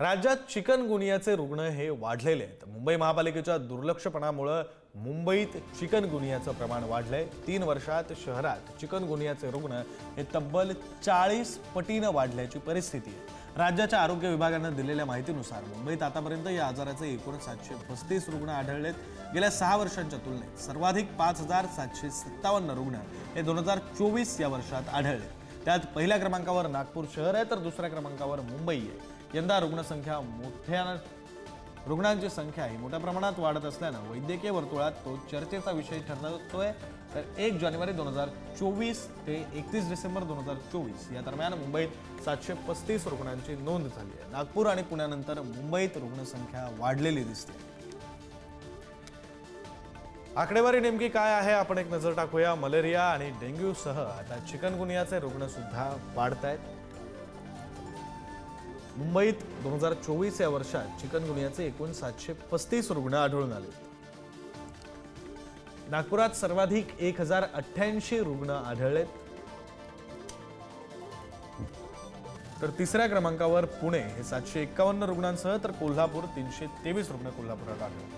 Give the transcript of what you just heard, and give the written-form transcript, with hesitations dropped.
राज्यात चिकनगुनियाचे रुग्ण हे वाढलेले आहेत। मुंबई महापालिकेच्या दुर्लक्षपणामुळे मुंबईत चिकनगुनियाचं प्रमाण वाढलंय। 3 वर्षात शहरात चिकनगुनियाचे रुग्ण हे तब्बल 40 पटीनं वाढल्याची परिस्थिती आहे। राज्याच्या आरोग्य विभागाने दिलेल्या माहितीनुसार मुंबईत आतापर्यंत या आजाराचे एकूण 735 रुग्ण आढळलेत। गेल्या 6 वर्षांच्या तुलनेत सर्वाधिक 5757 रुग्ण हे 2024 या वर्षात आढळले। त्यात पहिल्या क्रमांकावर नागपूर शहर आहे तर दुसऱ्या क्रमांकावर मुंबई आहे। यंदा रुग्णांची संख्या ही मोठ्या प्रमाणात वाढत असल्यानं वैद्यकीय वर्तुळात तो चर्चेचा विषय ठरतोय। तर 1 जानेवारी 2024 ते 31 डिसेंबर 2024 या दरम्यान मुंबईत 735 रुग्णांची नोंद झाली आहे। नागपूर आणि पुण्यानंतर मुंबईत रुग्णसंख्या वाढलेली दिसते। आकडेवारी नेमकी काय आहे आपण एक नजर टाकूया। मलेरिया आणि डेंग्यू सह आता चिकनगुनियाचे रुग्ण सुद्धा वाढतायत। मुंबईत 2024 या वर्षात चिकनगुनियाचे एकूण 735 रुग्ण आढळून आले। नागपुरात सर्वाधिक 1088 रुग्ण आढळलेत तर तिसऱ्या क्रमांकावर पुणे हे 751 रुग्णांसह तर कोल्हापूर 323 रुग्ण कोल्हापुरात आढळले।